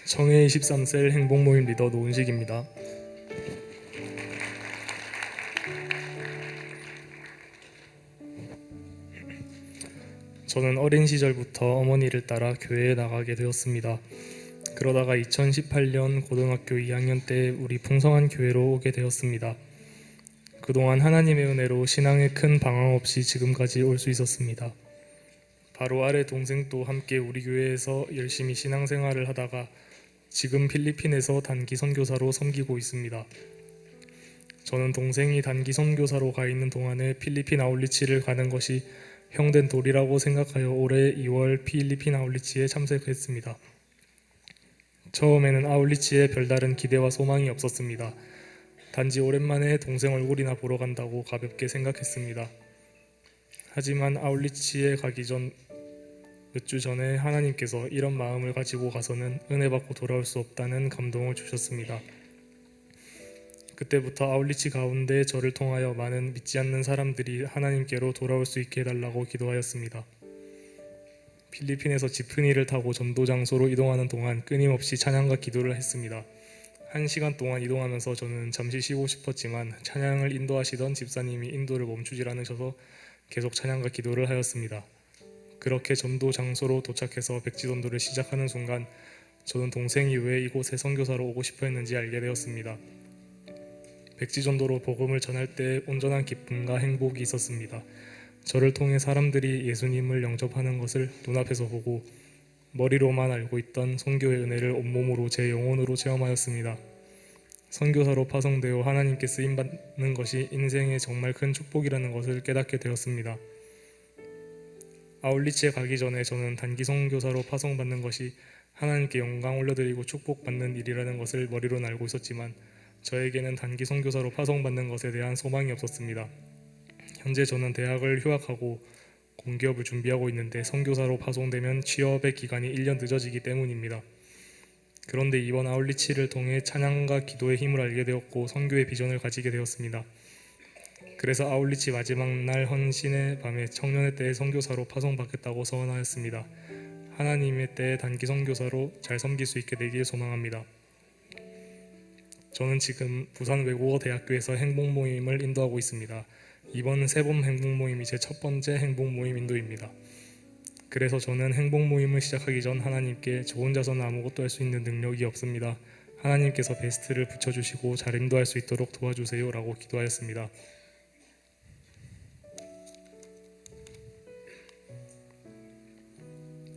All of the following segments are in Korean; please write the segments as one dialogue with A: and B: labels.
A: 청해 23셀 행복모임 리더 노은식입니다. 저는 어린 시절부터 어머니를 따라 교회에 나가게 되었습니다. 그러다가 2018년 고등학교 2학년 때 우리 풍성한 교회로 오게 되었습니다. 그동안 하나님의 은혜로 신앙에 큰 방황 없이 지금까지 올 수 있었습니다. 바로 아래 동생도 함께 우리 교회에서 열심히 신앙생활을 하다가 지금 필리핀에서 단기 선교사로 섬기고 있습니다. 저는 동생이 단기 선교사로 가 있는 동안에 필리핀 아울리치를 가는 것이 형된 도리라고 생각하여 올해 2월 필리핀 아울리치에 참석했습니다. 처음에는 아울리치에 별다른 기대와 소망이 없었습니다. 단지 오랜만에 동생 얼굴이나 보러 간다고 가볍게 생각했습니다. 하지만 아울리치에 가기 전 몇 주 전에 하나님께서 이런 마음을 가지고 가서는 은혜 받고 돌아올 수 없다는 감동을 주셨습니다. 그때부터 아울리치 가운데 저를 통하여 많은 믿지 않는 사람들이 하나님께로 돌아올 수 있게 해달라고 기도하였습니다. 필리핀에서 지프니를 타고 전도 장소로 이동하는 동안 끊임없이 찬양과 기도를 했습니다. 1시간 동안 이동하면서 저는 잠시 쉬고 싶었지만 찬양을 인도하시던 집사님이 인도를 멈추질 않으셔서 계속 찬양과 기도를 하였습니다. 그렇게 전도 장소로 도착해서 백지전도를 시작하는 순간 저는 동생이 왜 이곳에 선교사로 오고 싶어 했는지 알게 되었습니다. 백지전도로 복음을 전할 때 온전한 기쁨과 행복이 있었습니다. 저를 통해 사람들이 예수님을 영접하는 것을 눈앞에서 보고 머리로만 알고 있던 선교의 은혜를 온몸으로 제 영혼으로 체험하였습니다. 선교사로 파송되어 하나님께 쓰임받는 것이 인생의 정말 큰 축복이라는 것을 깨닫게 되었습니다. 아울리치에 가기 전에 저는 단기 선교사로 파송받는 것이 하나님께 영광 올려드리고 축복받는 일이라는 것을 머리로는 알고 있었지만 저에게는 단기 선교사로 파송받는 것에 대한 소망이 없었습니다. 현재 저는 대학을 휴학하고 공기업을 준비하고 있는데 선교사로 파송되면 취업의 기간이 1년 늦어지기 때문입니다. 그런데 이번 아울리치를 통해 찬양과 기도의 힘을 알게 되었고 선교의 비전을 가지게 되었습니다. 그래서 아울리치 마지막 날 헌신의 밤에 청년의 때에 선교사로 파송받겠다고 서원하였습니다. 하나님의 때에 단기 선교사로 잘 섬길 수 있게 되길 소망합니다. 저는 지금 부산 외국어 대학교에서 행복 모임을 인도하고 있습니다. 이번 세봄 행복 모임이 제 첫 번째 행복 모임 인도입니다. 그래서 저는 행복 모임을 시작하기 전 하나님께 저 혼자서는 아무것도 할 수 있는 능력이 없습니다. 하나님께서 베스트를 붙여주시고 잘 인도할 수 있도록 도와주세요 라고 기도하였습니다.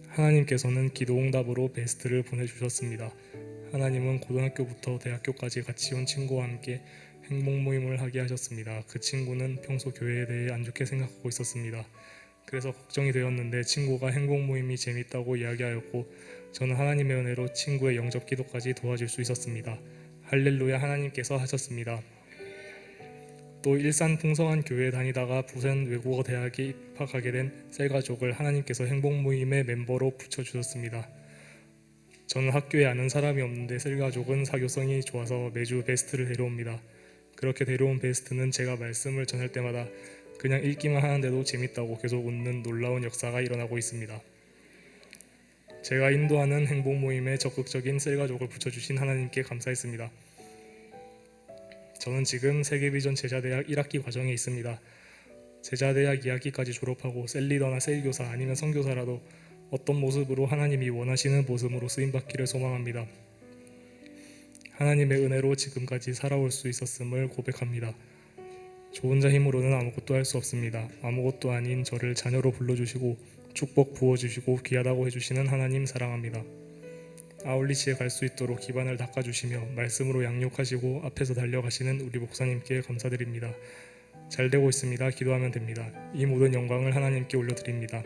A: 하나님께서는 기도응답으로 베스트를 보내주셨습니다. 하나님은 고등학교부터 대학교까지 같이 온 친구와 함께 행복 모임을 하게 하셨습니다. 그 친구는 평소 교회에 대해 안 좋게 생각하고 있었습니다. 그래서 걱정이 되었는데 친구가 행복 모임이 재밌다고 이야기하였고 저는 하나님의 은혜로 친구의 영접 기도까지 도와줄 수 있었습니다. 할렐루야, 하나님께서 하셨습니다. 또 일산 풍성한 교회에 다니다가 부산 외국어 대학에 입학하게 된 셀가족을 하나님께서 행복 모임의 멤버로 붙여주셨습니다. 저는 학교에 아는 사람이 없는데 셀가족은 사교성이 좋아서 매주 베스트를 데려옵니다. 그렇게 데려온 베스트는 제가 말씀을 전할 때마다 그냥 읽기만 하는데도 재밌다고 계속 웃는 놀라운 역사가 일어나고 있습니다. 제가 인도하는 행복 모임에 적극적인 셀가족을 붙여주신 하나님께 감사했습니다. 저는 지금 세계비전 제자대학 1학기 과정에 있습니다. 제자대학 2학기까지 졸업하고 셀리더나 셀교사 아니면 선교사라도 어떤 모습으로 하나님이 원하시는 모습으로 쓰임받기를 소망합니다. 하나님의 은혜로 지금까지 살아올 수 있었음을 고백합니다. 저 혼자 힘으로는 아무것도 할 수 없습니다. 아무것도 아닌 저를 자녀로 불러주시고 축복 부어주시고 귀하다고 해주시는 하나님 사랑합니다. 아울리치에 갈 수 있도록 기반을 닦아주시며 말씀으로 양육하시고 앞에서 달려가시는 우리 목사님께 감사드립니다. 잘 되고 있습니다. 기도하면 됩니다. 이 모든 영광을 하나님께 올려드립니다.